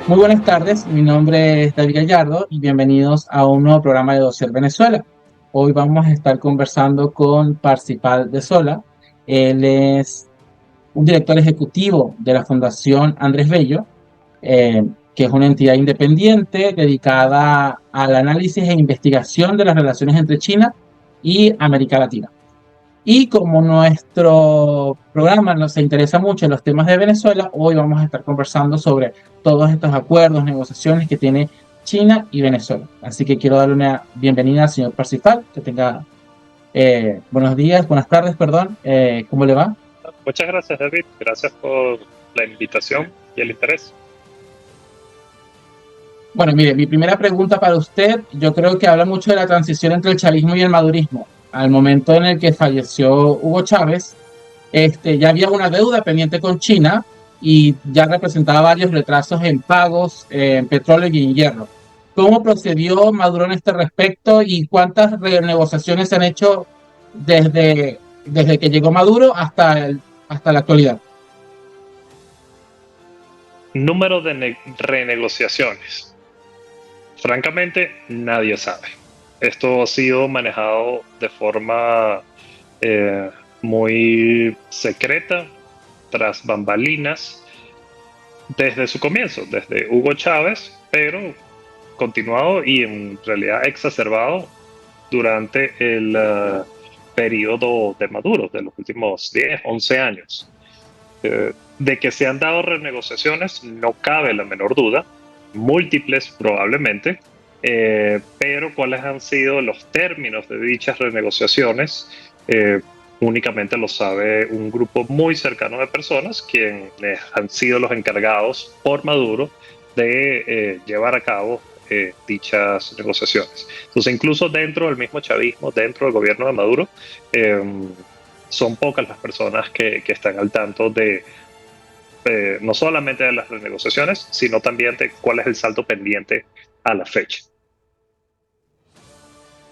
Muy buenas tardes, mi nombre es David Gallardo y bienvenidos a un nuevo programa de Dossier Venezuela. Hoy vamos a estar conversando con Parcival de Sola. Él es un director ejecutivo de la Fundación Andrés Bello, eh, que es una entidad independiente dedicada al análisis e investigación de las relaciones entre China y América Latina. Y como nuestro programa nos interesa mucho en los temas de Venezuela, hoy vamos a estar conversando sobre todos estos acuerdos, negociaciones que tiene China y Venezuela. Así que quiero darle una bienvenida al señor Parsifal, que tenga buenos días, buenas tardes, perdón. ¿Cómo le va? Muchas gracias, David. Gracias por la invitación y el interés. Bueno, mire, mi primera pregunta para usted, yo creo que habla mucho de la transición entre el chavismo y el madurismo. Al momento en el que falleció Hugo Chávez, ya había una deuda pendiente con China y ya representaba varios retrasos en pagos en petróleo y en hierro. ¿Cómo procedió Maduro en este respecto y cuántas renegociaciones se han hecho desde que llegó Maduro hasta la actualidad? Número de renegociaciones. Francamente, nadie sabe. Esto ha sido manejado de forma eh, muy secreta, tras bambalinas, desde su comienzo, desde Hugo Chávez, pero continuado y en realidad exacerbado durante el periodo de Maduro, de los últimos 10, 11 años. De que se han dado renegociaciones, no cabe la menor duda, múltiples probablemente, pero cuáles han sido los términos de dichas renegociaciones, únicamente lo sabe un grupo muy cercano de personas quienes han sido los encargados por Maduro de llevar a cabo dichas negociaciones. Entonces, incluso dentro del mismo chavismo, dentro del gobierno de Maduro, eh, son pocas las personas que están al tanto de no solamente de las renegociaciones, sino también de cuál es el saldo pendiente a la fecha.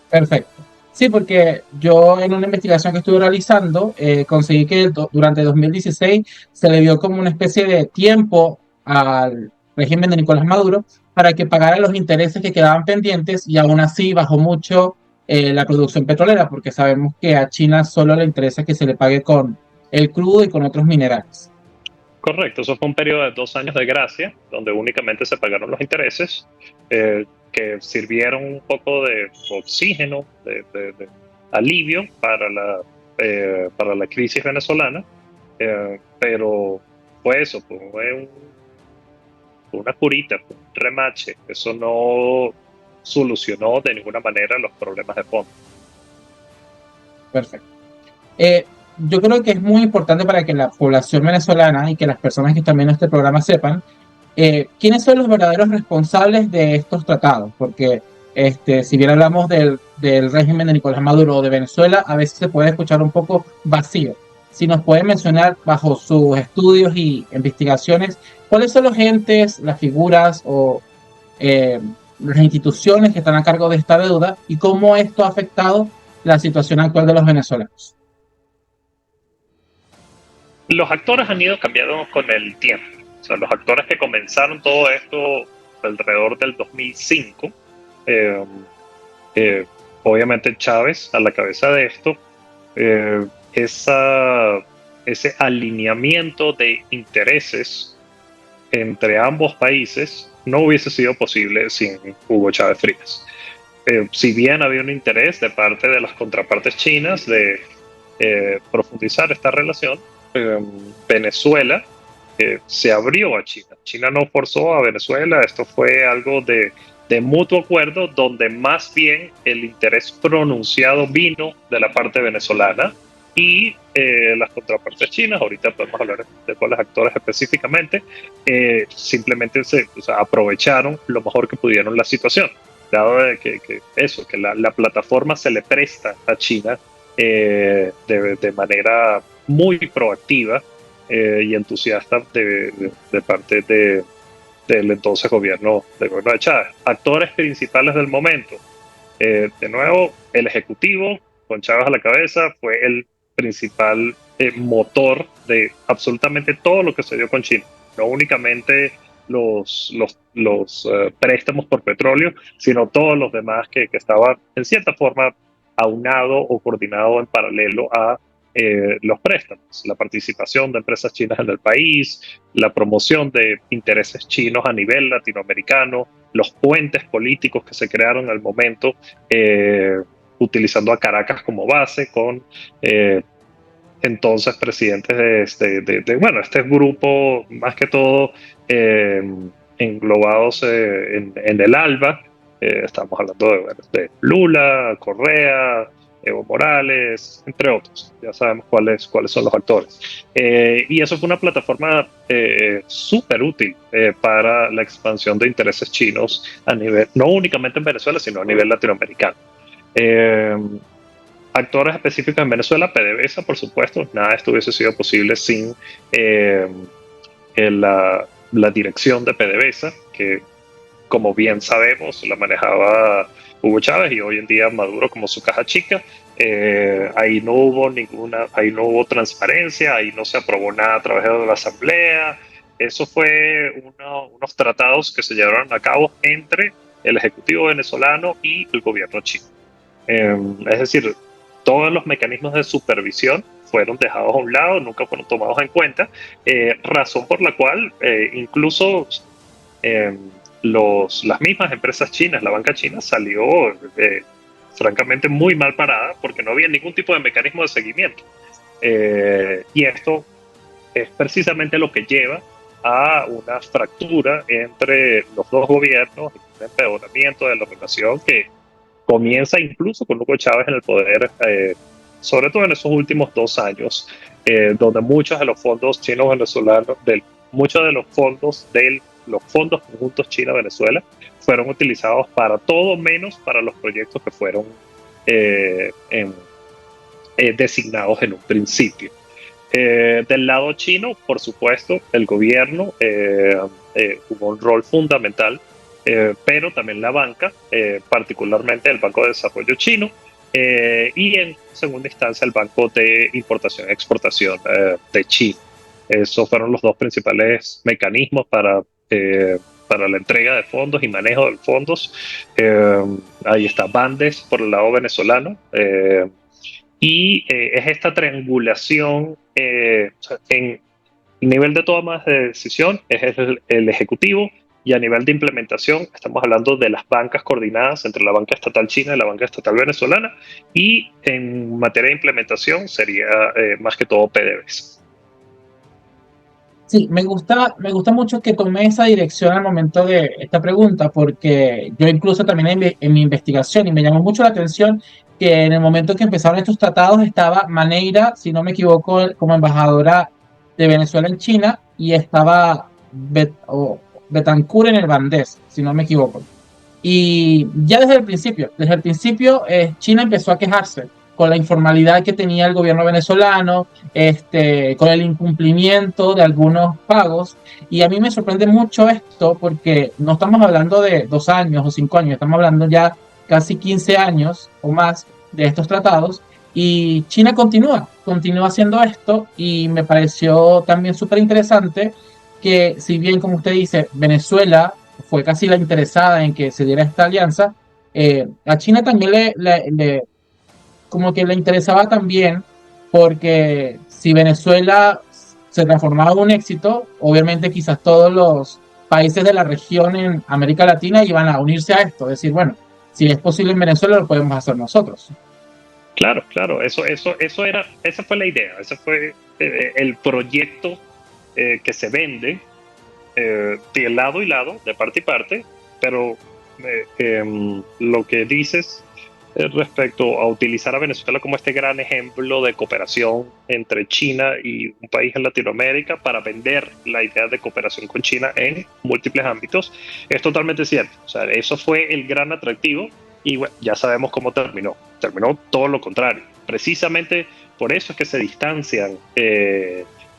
Perfecto. Sí, porque yo en una investigación que estuve realizando conseguí que durante 2016 se le dio como una especie de tiempo al régimen de Nicolás Maduro para que pagara los intereses que quedaban pendientes y aún así bajó mucho la producción petrolera porque sabemos que a China solo le interesa que se le pague con el crudo y con otros minerales. Correcto, eso fue un periodo de 2 años de gracia, donde únicamente se pagaron los intereses, que sirvieron un poco de oxígeno, de alivio para la crisis venezolana, pero fue eso, fue una curita, fue un remache, eso no solucionó de ninguna manera los problemas de fondo. Perfecto. Eh, yo creo que es muy importante para que la población venezolana y que las personas que están viendo este programa sepan quiénes son los verdaderos responsables de estos tratados, porque si bien hablamos del régimen de Nicolás Maduro o de Venezuela, a veces se puede escuchar un poco vacío. Si nos pueden mencionar bajo sus estudios y investigaciones, cuáles son los entes, las figuras o eh, las instituciones que están a cargo de esta deuda y cómo esto ha afectado la situación actual de los venezolanos. Los actores han ido cambiando con el tiempo. O sea, los actores que comenzaron todo esto alrededor del 2005, eh, eh, obviamente Chávez a la cabeza de esto, eh, esa, ese alineamiento de intereses entre ambos países no hubiese sido posible sin Hugo Chávez Frías. Si bien había un interés de parte de las contrapartes chinas de profundizar esta relación, Venezuela se abrió a China. China no forzó a Venezuela, esto fue algo de mutuo acuerdo, donde más bien el interés pronunciado vino de la parte venezolana y las contrapartes chinas, ahorita podemos hablar de cuáles actores específicamente, simplemente o sea, aprovecharon lo mejor que pudieron la situación, dado de que la plataforma se le presta a China de manera muy proactiva y entusiasta de parte del entonces gobierno de Chávez. Actores principales del momento. De nuevo, el Ejecutivo, con Chávez a la cabeza, fue el principal motor de absolutamente todo lo que se dio con China. No únicamente los préstamos por petróleo, sino todos los demás que estaban en cierta forma aunado o coordinado en paralelo a los préstamos, la participación de empresas chinas en el país, la promoción de intereses chinos a nivel latinoamericano, los puentes políticos que se crearon al momento, utilizando a Caracas como base con entonces presidentes bueno, este grupo más que todo eh, englobados en el ALBA. Estamos hablando de Lula, Correa, Evo Morales, entre otros. Ya sabemos cuáles son los actores. Y eso fue una plataforma súper útil para la expansión de intereses chinos a nivel, no únicamente en Venezuela, sino a nivel latinoamericano. Eh, Actores específicos en Venezuela, PDVSA, por supuesto, nada de esto hubiese sido posible sin eh, la dirección de PDVSA, que como bien sabemos la manejaba Hugo Chávez y hoy en día Maduro como su caja chica. Ahí no hubo transparencia, ahí no se aprobó nada a través de la asamblea. Eso fue unos tratados que se llevaron a cabo entre el ejecutivo venezolano y el gobierno chino. Es decir, todos los mecanismos de supervisión fueron dejados a un lado, nunca fueron tomados en cuenta, razón por la cual incluso eh, las mismas empresas chinas, la banca china salió francamente muy mal parada porque no había ningún tipo de mecanismo de seguimiento. Y esto es precisamente lo que lleva a una fractura entre los dos gobiernos, un empeoramiento de la relación que comienza incluso con Hugo Chávez en el poder, sobre todo en esos últimos 2 años, donde muchos de los fondos chinos venezolanos, muchos de los fondos conjuntos China-Venezuela fueron utilizados para todo menos para los proyectos que fueron designados en un principio. Del lado chino, por supuesto, el gobierno jugó un rol fundamental, pero también la banca, particularmente el Banco de Desarrollo Chino, y en segunda instancia el Banco de Importación y Exportación de China. Esos fueron los dos principales mecanismos para la entrega de fondos y manejo de fondos. Ahí está Bandes por el lado venezolano. Y es esta triangulación en nivel de toma de decisión, es el ejecutivo, y a nivel de implementación estamos hablando de las bancas coordinadas entre la banca estatal china y la banca estatal venezolana, y en materia de implementación sería más que todo PDVSA. Sí, me gusta mucho que tomé esa dirección al momento de esta pregunta, porque yo incluso también en mi investigación, y me llamó mucho la atención que en el momento que empezaron estos tratados estaba Maneira, si no me equivoco, como embajadora de Venezuela en China, y estaba Betancourt en el Bandés, si no me equivoco. Y ya desde el principio, China empezó a quejarse con la informalidad que tenía el gobierno venezolano, con el incumplimiento de algunos pagos. Y a mí me sorprende mucho esto porque no estamos hablando de 2 años o 5 años, estamos hablando ya casi 15 años o más de estos tratados. Y China continúa haciendo esto, y me pareció también súper interesante que, si bien, como usted dice, Venezuela fue casi la interesada en que se diera esta alianza, a China también como que le interesaba también, porque si Venezuela se transformaba en un éxito, obviamente quizás todos los países de la región en América Latina iban a unirse a esto, decir, bueno, si es posible en Venezuela, lo podemos hacer nosotros. Claro, claro, esa fue la idea, ese fue el proyecto que se vende de lado y lado, de parte y parte, pero lo que dices respecto a utilizar a Venezuela como este gran ejemplo de cooperación entre China y un país en Latinoamérica para vender la idea de cooperación con China en múltiples ámbitos, es totalmente cierto. O sea, eso fue el gran atractivo, y bueno, ya sabemos cómo terminó. Terminó todo lo contrario. Precisamente por eso es que se distancian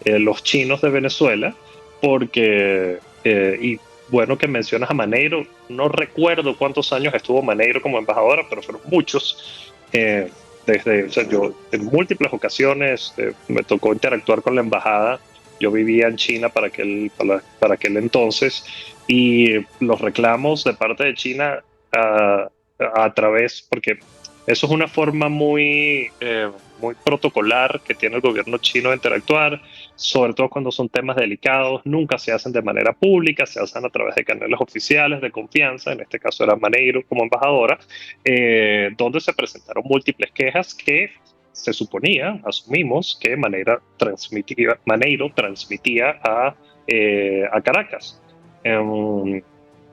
los chinos de Venezuela, porque, y bueno que mencionas a Maneiro, no recuerdo cuántos años estuvo Maneiro como embajadora, pero fueron muchos. O sea, yo en múltiples ocasiones me tocó interactuar con la embajada Yo vivía en China para aquel entonces, y los reclamos de parte de China a través, porque eso es una forma muy protocolar que tiene el gobierno chino de interactuar, sobre todo cuando son temas delicados. Nunca se hacen de manera pública, se hacen a través de canales oficiales de confianza. En este caso era Maneiro como embajadora, donde se presentaron múltiples quejas que se suponía, asumimos, que Maneiro transmitía a Caracas.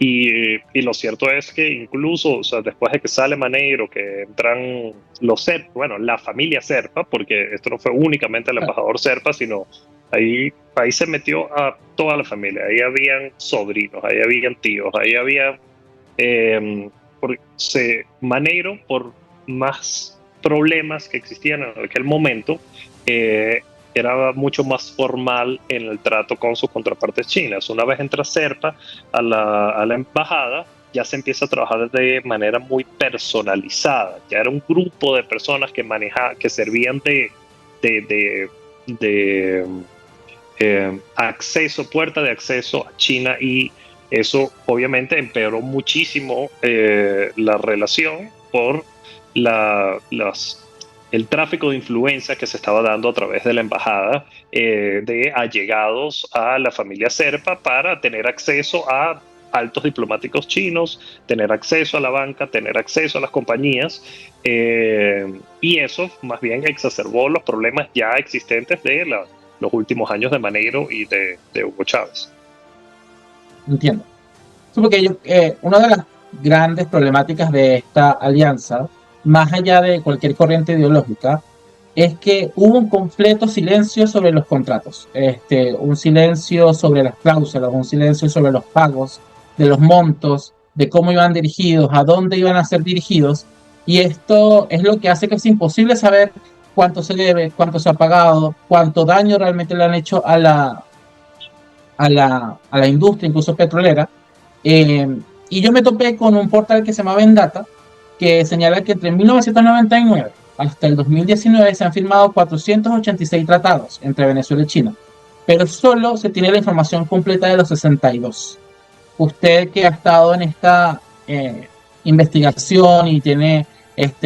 Y lo cierto es que incluso, o sea, después de que sale Maneiro, que entran los Serpa, bueno, la familia Serpa, porque esto no fue únicamente el embajador Serpa, sino ahí se metió a toda la familia. Ahí habían sobrinos, ahí habían tíos, ahí había Maneiro, por más problemas que existían en aquel momento, era mucho más formal en el trato con sus contrapartes chinas. Una vez entra Serpa a la embajada, ya se empieza a trabajar de manera muy personalizada. Ya era un grupo de personas que servían de puerta de acceso a China, y eso obviamente empeoró muchísimo la relación por el tráfico de influencia que se estaba dando a través de la embajada, de allegados a la familia Serpa para tener acceso a altos diplomáticos chinos, tener acceso a la banca, tener acceso a las compañías, y eso más bien exacerbó los problemas ya existentes de los últimos años de Maneiro y de Hugo Chávez. Entiendo. Sí, porque una de las grandes problemáticas de esta alianza, más allá de cualquier corriente ideológica, es que hubo un completo silencio sobre los contratos, un silencio sobre las cláusulas, un silencio sobre los pagos, de los montos, de cómo iban dirigidos, a dónde iban a ser dirigidos, y esto es lo que hace que es imposible saber cuánto se debe, cuánto se ha pagado, cuánto daño realmente le han hecho a la industria, incluso petrolera. Eh, y yo me topé con un portal que se llama Vendata, que señala que entre 1999 hasta el 2019 se han firmado 486 tratados entre Venezuela y China, pero solo se tiene la información completa de los 62. Usted que ha estado en esta investigación y tiene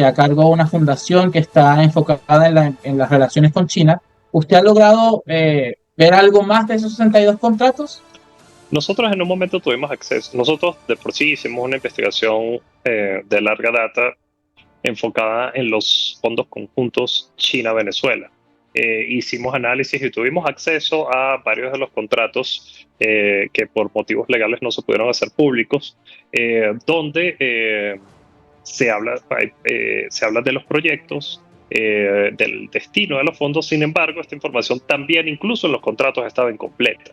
a cargo una fundación que está enfocada en las relaciones con China, ¿usted ha logrado ver algo más de esos 62 contratos? Nosotros en un momento tuvimos acceso. Nosotros de por sí hicimos una investigación de larga data enfocada en los fondos conjuntos China-Venezuela. Hicimos análisis y tuvimos acceso a varios de los contratos que por motivos legales no se pudieron hacer públicos, donde se habla de los proyectos, del destino de los fondos. Sin embargo, esta información también, incluso en los contratos, estaba incompleta.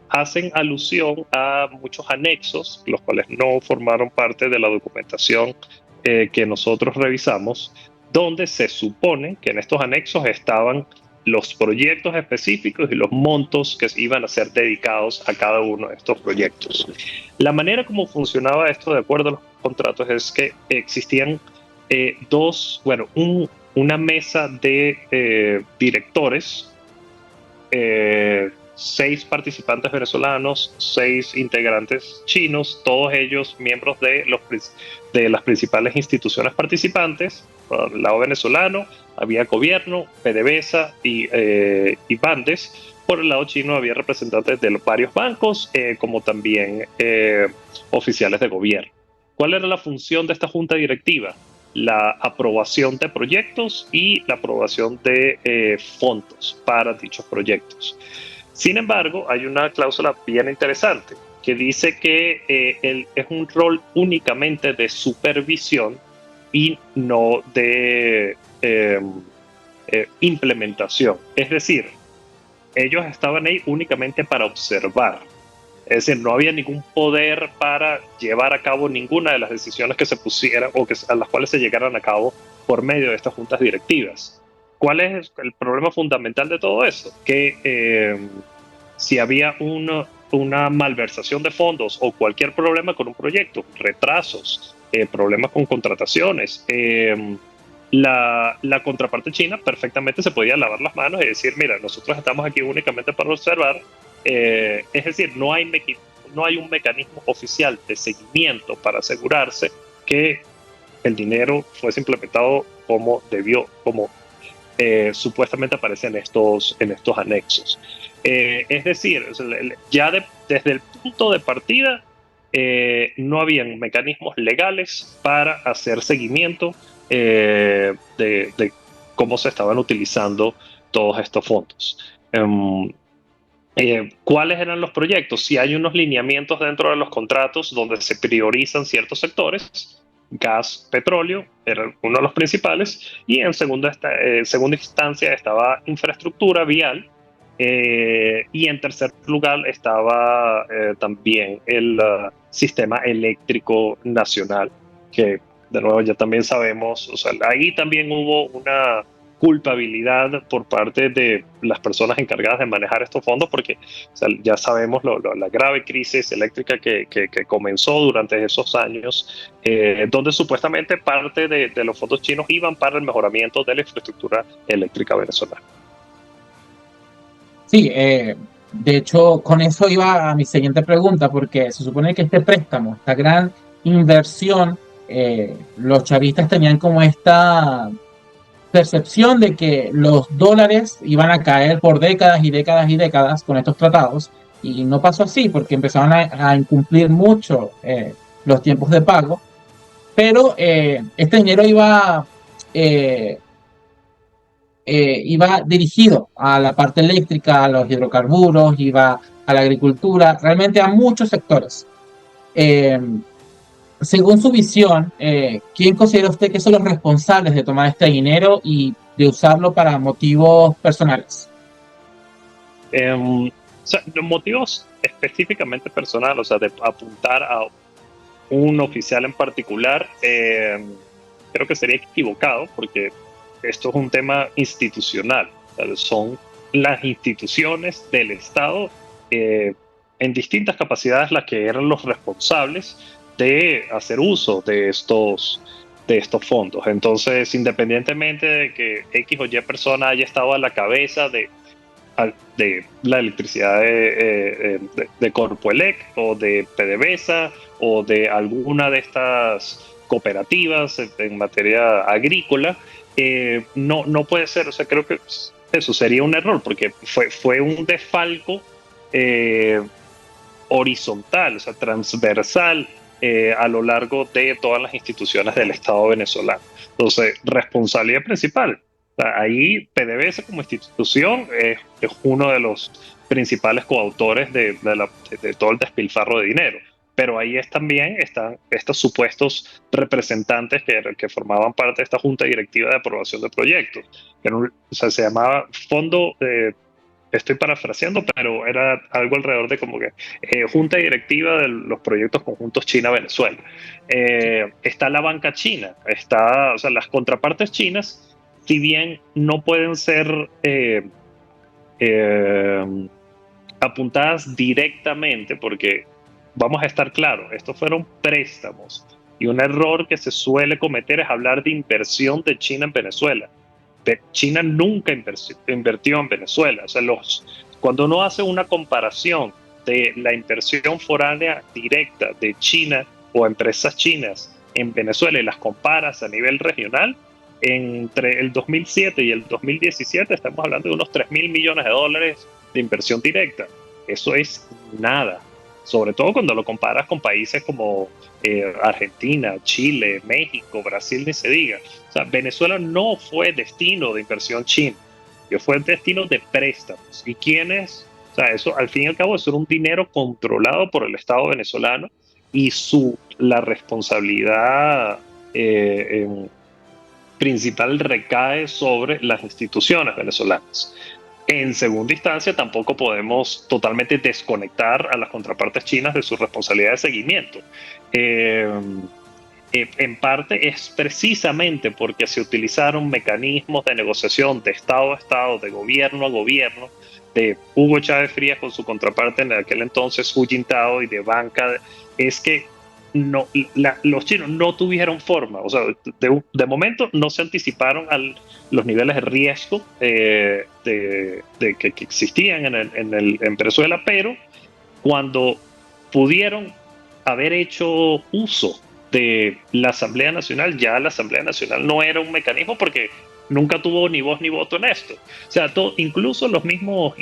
Hacen alusión a muchos anexos, los cuales no formaron parte de la documentación que nosotros revisamos, donde se supone que en estos anexos estaban los proyectos específicos y los montos que iban a ser dedicados a cada uno de estos proyectos. La manera como funcionaba esto, de acuerdo a los contratos, es que existían una mesa de directores, 6 participantes venezolanos, 6 integrantes chinos, todos ellos miembros de las principales instituciones participantes. Por el lado venezolano había gobierno, PDVSA y Bandes. Por el lado chino había representantes de varios bancos, como también oficiales de gobierno. ¿Cuál era la función de esta junta directiva? La aprobación de proyectos y la aprobación de fondos para dichos proyectos. Sin embargo, hay una cláusula bien interesante que dice que es un rol únicamente de supervisión y no de implementación. Es decir, ellos estaban ahí únicamente para observar. Es decir, no había ningún poder para llevar a cabo ninguna de las decisiones que se pusieran o a las cuales se llegaran a cabo por medio de estas juntas directivas. ¿Cuál es el problema fundamental de todo eso? Que si había una malversación de fondos o cualquier problema con un proyecto, retrasos, problemas con contrataciones, la contraparte china perfectamente se podía lavar las manos y decir, mira, nosotros estamos aquí únicamente para observar. Es decir, no hay un mecanismo oficial de seguimiento para asegurarse que el dinero fuese implementado como debió, como supuestamente aparece en estos anexos. Es decir, ya desde el punto de partida no habían mecanismos legales para hacer seguimiento de cómo se estaban utilizando todos estos fondos. ¿Cuáles eran los proyectos? Si hay unos lineamientos dentro de los contratos donde se priorizan ciertos sectores, gas, petróleo era uno de los principales, y en segunda instancia estaba infraestructura vial, y en tercer lugar estaba también el sistema eléctrico nacional, que de nuevo ya también sabemos, o sea, ahí también hubo una culpabilidad por parte de las personas encargadas de manejar estos fondos, porque o sea, ya sabemos la grave crisis eléctrica que comenzó durante esos años, donde supuestamente parte de los fondos chinos iban para el mejoramiento de la infraestructura eléctrica venezolana. Sí, de hecho, con eso iba a mi siguiente pregunta, porque se supone que este préstamo, esta gran inversión, los chavistas tenían como esta percepción de que los dólares iban a caer por décadas y décadas y décadas con estos tratados, y no pasó así, porque empezaron a incumplir mucho los tiempos de pago, pero este dinero eh, iba dirigido a la parte eléctrica, a los hidrocarburos, iba a la agricultura, realmente a muchos sectores. Eh, Según su visión, ¿quién considera usted que son los responsables de tomar este dinero y de usarlo para motivos personales? O sea, los motivos específicamente personales, o sea, de apuntar a un oficial en particular, creo que sería equivocado, porque esto es un tema institucional. O sea, son las instituciones del Estado en distintas capacidades las que eran los responsables de hacer uso de estos fondos. Entonces, independientemente de que X o Y persona haya estado a la cabeza de la electricidad de Corpoelec o de PDVSA o de alguna de estas cooperativas en materia agrícola, no puede ser. O sea, creo que eso sería un error, porque fue un desfalco eh, horizontal, o sea, transversal, a lo largo de todas las instituciones del Estado venezolano. Entonces, responsabilidad principal. O sea, ahí PDVSA como institución es uno de los principales coautores de todo el despilfarro de dinero. Pero ahí también están estos supuestos representantes que formaban parte de esta junta directiva de aprobación de proyectos. O sea, se llamaba Fondo, estoy parafraseando, pero era algo alrededor de como que junta directiva de los proyectos conjuntos China-Venezuela. Está la banca china, o sea, las contrapartes chinas, si bien no pueden ser eh, apuntadas directamente, porque vamos a estar claros, estos fueron préstamos, y un error que se suele cometer es hablar de inversión de China en Venezuela. China nunca invirtió en Venezuela. O sea, cuando uno hace una comparación de la inversión foránea directa de China o empresas chinas en Venezuela y las comparas a nivel regional, entre el 2007 y el 2017 estamos hablando de unos 3.000 millones de dólares de inversión directa. Eso es nada, sobre todo cuando lo comparas con países como Argentina, Chile, México, Brasil, ni se diga. O sea, Venezuela no fue destino de inversión china, fue destino de préstamos. ¿Y quiénes? O sea, eso al fin y al cabo eso era un dinero controlado por el Estado venezolano, y la responsabilidad principal recae sobre las instituciones venezolanas. En segunda instancia, tampoco podemos totalmente desconectar a las contrapartes chinas de su responsabilidad de seguimiento. En parte es precisamente porque se utilizaron mecanismos de negociación de Estado a Estado, de gobierno a gobierno, de Hugo Chávez Frías con su contraparte en aquel entonces Hu Jintao, y de banca, es que los chinos no tuvieron forma, o sea, de momento no se anticiparon a los niveles de riesgo que existían en Venezuela, pero cuando pudieron haber hecho uso de la Asamblea Nacional, ya la Asamblea Nacional no era un mecanismo porque nunca tuvo ni voz ni voto en esto. O sea, incluso los mismos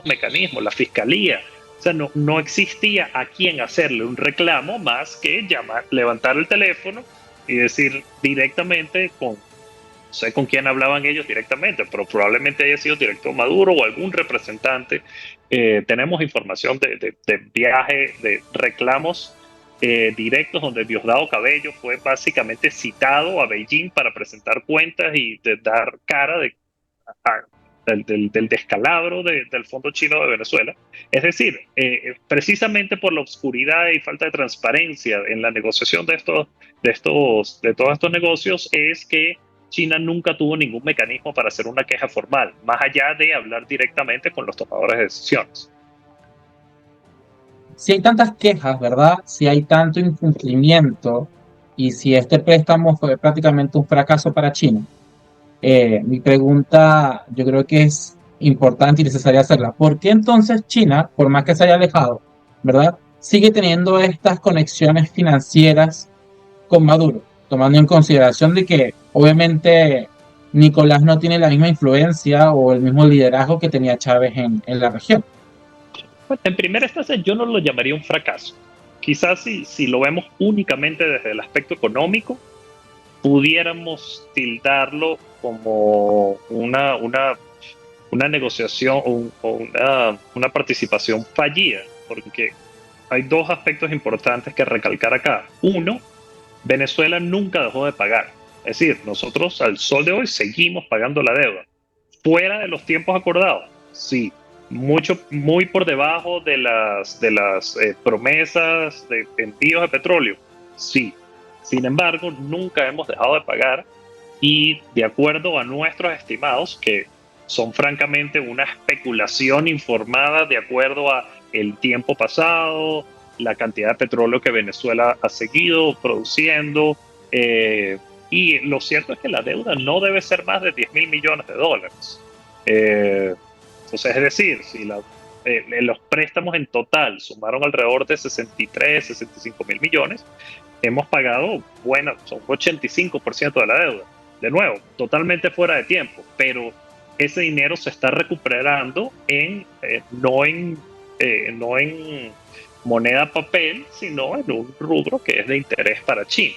mecanismos, la fiscalía, o sea, no existía a quién hacerle un reclamo más que levantar el teléfono y decir directamente no sé con quién hablaban ellos directamente, pero probablemente haya sido director Maduro o algún representante. Tenemos información de viaje, de reclamos directos donde Diosdado Cabello fue básicamente citado a Beijing para presentar cuentas y de dar cara del descalabro del Fondo Chino de Venezuela. Es decir, precisamente por la oscuridad y falta de transparencia en la negociación de todos estos negocios es que China nunca tuvo ningún mecanismo para hacer una queja formal, más allá de hablar directamente con los tomadores de decisiones. Si hay tantas quejas, ¿verdad? Si hay tanto incumplimiento y si este préstamo fue prácticamente un fracaso para China, mi pregunta yo creo que es importante y necesaria hacerla. ¿Por qué entonces China, por más que se haya alejado, ¿verdad? Sigue teniendo estas conexiones financieras con Maduro, tomando en consideración de que obviamente Nicolás no tiene la misma influencia o el mismo liderazgo que tenía Chávez en la región? Bueno, en primera instancia yo no lo llamaría un fracaso. Quizás si lo vemos únicamente desde el aspecto económico, pudiéramos tildarlo como una negociación o una participación fallida, porque hay dos aspectos importantes que recalcar acá. Uno, Venezuela nunca dejó de pagar. Es decir, nosotros al sol de hoy seguimos pagando la deuda. Fuera de los tiempos acordados, sí. Muy por debajo de las promesas de envíos de petróleo, sí. Sin embargo, nunca hemos dejado de pagar y de acuerdo a nuestros estimados, que son francamente una especulación informada de acuerdo a el tiempo pasado, la cantidad de petróleo que Venezuela ha seguido produciendo, y lo cierto es que la deuda no debe ser más de 10 mil millones de dólares. Entonces, es decir, si los préstamos en total sumaron alrededor de 63, 65 mil millones, hemos pagado, bueno, son 85% de la deuda. De nuevo, totalmente fuera de tiempo, pero ese dinero se está recuperando no en moneda papel, sino en un rubro que es de interés para China.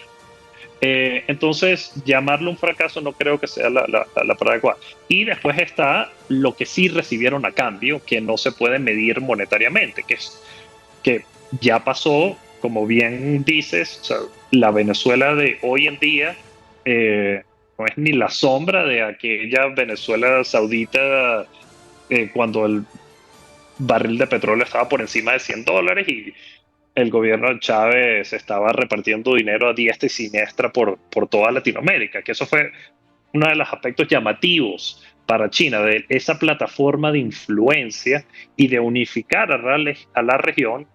Entonces, llamarlo un fracaso no creo que sea la palabra adecuada. Y después está lo que sí recibieron a cambio, que no se puede medir monetariamente, que ya pasó, como bien dices, o sea, la Venezuela de hoy en día no es ni la sombra de aquella Venezuela saudita cuando el barril de petróleo estaba por encima de $100 y el gobierno de Chávez estaba repartiendo dinero a diestra y siniestra por toda Latinoamérica, que eso fue uno de los aspectos llamativos para China, de esa plataforma de influencia y de unificar a la región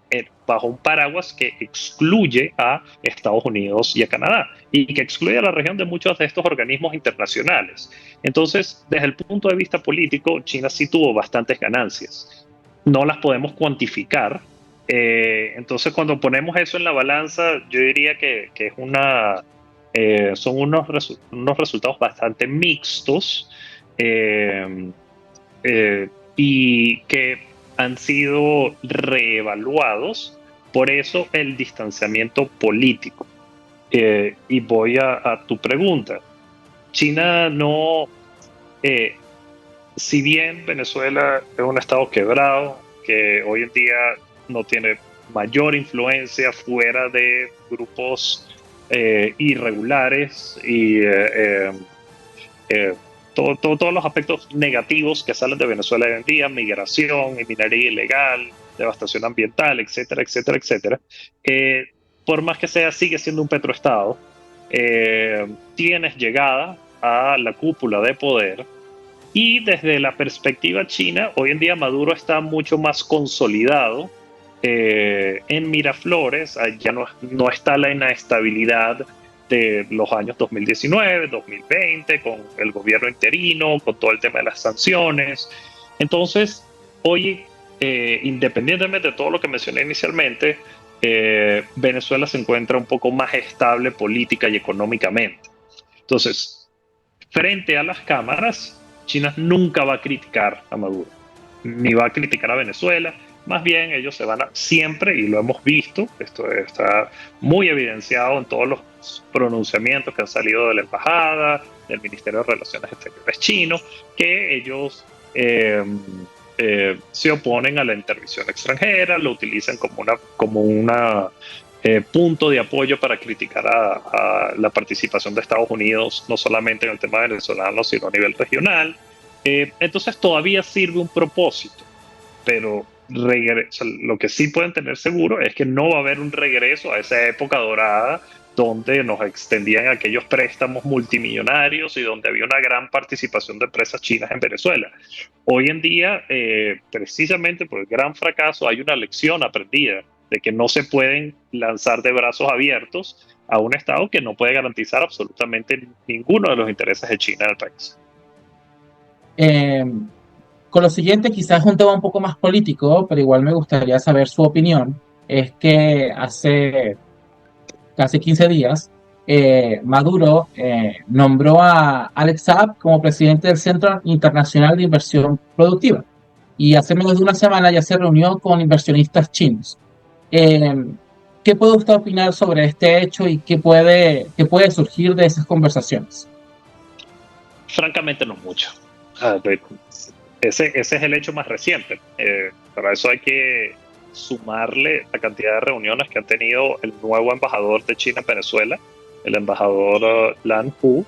bajo un paraguas que excluye a Estados Unidos y a Canadá, y que excluye a la región de muchos de estos organismos internacionales. Entonces, desde el punto de vista político, China sí tuvo bastantes ganancias. No las podemos cuantificar. Entonces, cuando ponemos eso en la balanza, yo diría que es son unos resultados bastante mixtos, eh, y que han sido reevaluados. Por eso el distanciamiento político. Y voy a tu pregunta. China no, eh, si bien Venezuela es un estado quebrado, que hoy en día no tiene mayor influencia fuera de grupos irregulares y todos los aspectos negativos que salen de Venezuela hoy en día, migración, minería ilegal, devastación ambiental, etcétera, etcétera, etcétera. Por más que sea, sigue siendo un petroestado. Tienes llegada a la cúpula de poder y desde la perspectiva china, hoy en día Maduro está mucho más consolidado en Miraflores ya no está la inestabilidad de los años 2019, 2020, con el gobierno interino, con todo el tema de las sanciones. Entonces, hoy, independientemente de todo lo que mencioné inicialmente, Venezuela se encuentra un poco más estable política y económicamente. Entonces, frente a las cámaras, China nunca va a criticar a Maduro, ni va a criticar a Venezuela. Más bien ellos se van a siempre, y lo hemos visto, esto está muy evidenciado en todos los pronunciamientos que han salido de la embajada, del Ministerio de Relaciones Exteriores chino, que ellos se oponen a la intervención extranjera, lo utilizan como una punto de apoyo para criticar a la participación de Estados Unidos, no solamente en el tema venezolano, sino a nivel regional. Entonces todavía sirve un propósito, pero lo que sí pueden tener seguro es que no va a haber un regreso a esa época dorada donde nos extendían aquellos préstamos multimillonarios y donde había una gran participación de empresas chinas en Venezuela. Hoy en día, precisamente por el gran fracaso, hay una lección aprendida de que no se pueden lanzar de brazos abiertos a un Estado que no puede garantizar absolutamente ninguno de los intereses de China en el país. Eh, con lo siguiente, quizás es un tema un poco más político, pero igual me gustaría saber su opinión. Es que hace casi 15 días, Maduro nombró a Alex Saab como presidente del Centro Internacional de Inversión Productiva. Y hace menos de una semana ya se reunió con inversionistas chinos. Eh, ¿Qué puede usted opinar sobre este hecho y qué puede surgir de esas conversaciones? Francamente, no mucho. Ese es el hecho más reciente. Para eso hay que sumarle la cantidad de reuniones que ha tenido el nuevo embajador de China en Venezuela, el embajador Lan Hu,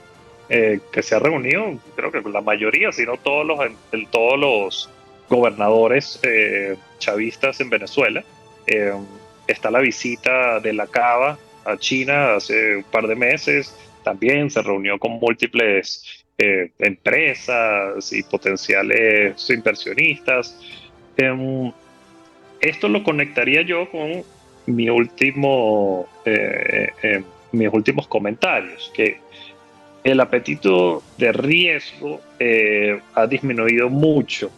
que se ha reunido, creo que con la mayoría, si no todos los gobernadores chavistas en Venezuela. Eh, Está la visita de la Cava a China hace un par de meses, también se reunió con múltiples empresas y potenciales inversionistas. Eh, Esto lo conectaría yo con mi mis últimos comentarios, que el apetito de riesgo ha disminuido mucho.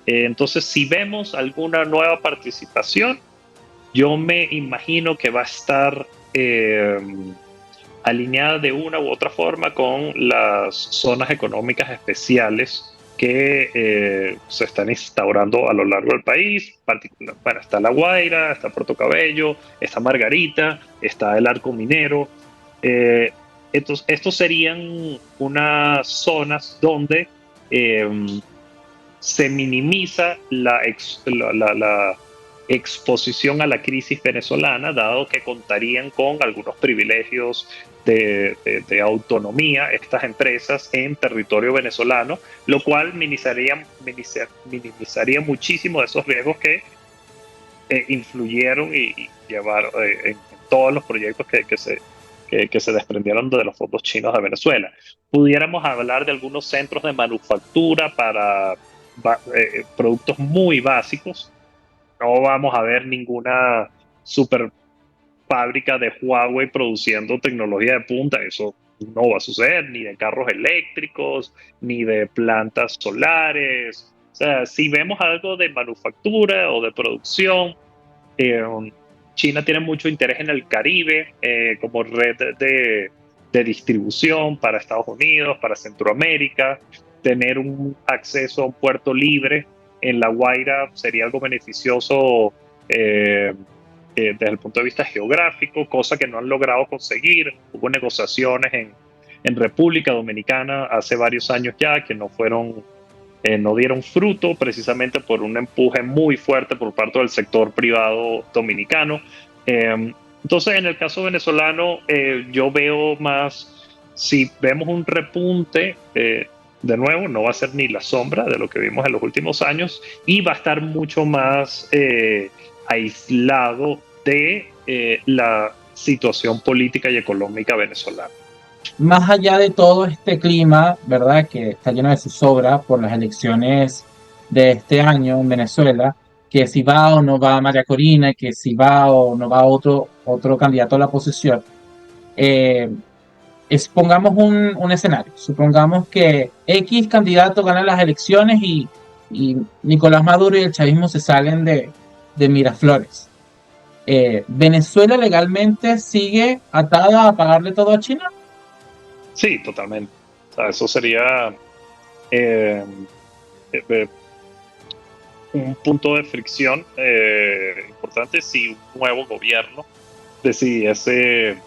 Entonces, si vemos alguna nueva participación, yo me imagino que va a estar alineada de una u otra forma con las zonas económicas especiales que se están instaurando a lo largo del país. Bueno, está La Guaira, está Puerto Cabello, está Margarita, está el Arco Minero. Eh, estos serían unas zonas donde se minimiza la exposición a la crisis venezolana, dado que contarían con algunos privilegios de autonomía estas empresas en territorio venezolano, lo cual minimizaría muchísimo de esos riesgos que influyeron y llevaron en todos los proyectos que se desprendieron de los fondos chinos de Venezuela. Pudiéramos hablar de algunos centros de manufactura para productos muy básicos. No vamos a ver ninguna super fábrica de Huawei produciendo tecnología de punta. Eso no va a suceder, ni de carros eléctricos, ni de plantas solares. O sea, si vemos algo de manufactura o de producción, eh, China tiene mucho interés en el Caribe como red de distribución para Estados Unidos, para Centroamérica. Tener un acceso a un puerto libre en La Guaira sería algo beneficioso desde el punto de vista geográfico, cosa que no han logrado conseguir. Hubo negociaciones en República Dominicana hace varios años ya que no dieron fruto, precisamente por un empuje muy fuerte por parte del sector privado dominicano. Entonces, en el caso venezolano, yo veo más, si vemos un repunte, de nuevo, no va a ser ni la sombra de lo que vimos en los últimos años y va a estar mucho más aislado de la situación política y económica venezolana. Más allá de todo este clima, ¿verdad? Que está lleno de zozobra por las elecciones de este año en Venezuela, que si va o no va María Corina, que si va o no va otro candidato a la posición. Pongamos un escenario. Supongamos que X candidato gana las elecciones y Nicolás Maduro y el chavismo se salen de Miraflores. ¿Venezuela legalmente sigue atada a pagarle todo a China? Sí, totalmente. O sea, eso sería eh, eh, un punto de fricción importante si un nuevo gobierno decidiese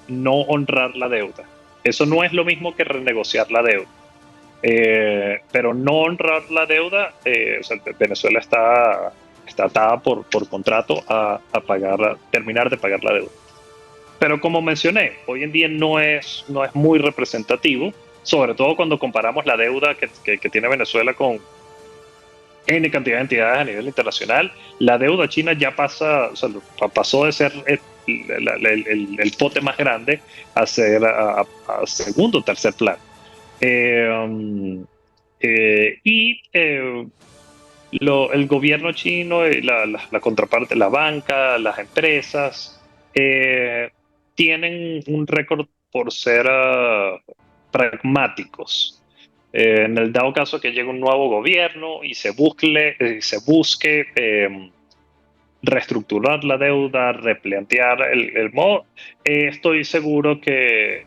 no honrar la deuda. Eso no es lo mismo que renegociar la deuda. Pero no honrar la deuda, o sea, Venezuela está atada por contrato a terminar de pagar la deuda. Pero como mencioné, hoy en día no es muy representativo, sobre todo cuando comparamos la deuda que tiene Venezuela con N cantidad de entidades a nivel internacional. La deuda china ya pasó de ser el pote más grande a ser a segundo o tercer plano. El gobierno chino, la contraparte, la banca, las empresas, tienen un récord por ser pragmáticos. En el dado caso que llegue un nuevo gobierno y se busque reestructurar la deuda, replantear el modo, estoy seguro que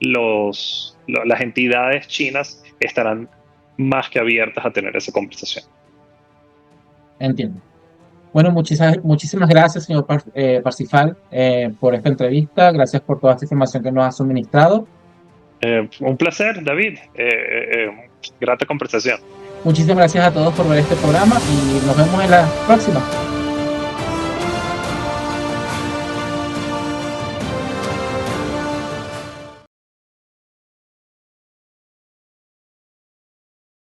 las entidades chinas estarán más que abiertas a tener esa conversación. Entiendo. Bueno, muchísimas gracias, señor Parsifal, por esta entrevista. Gracias por toda esta información que nos ha suministrado. Un placer, David. Grata conversación. Muchísimas gracias a todos por ver este programa y nos vemos en la próxima.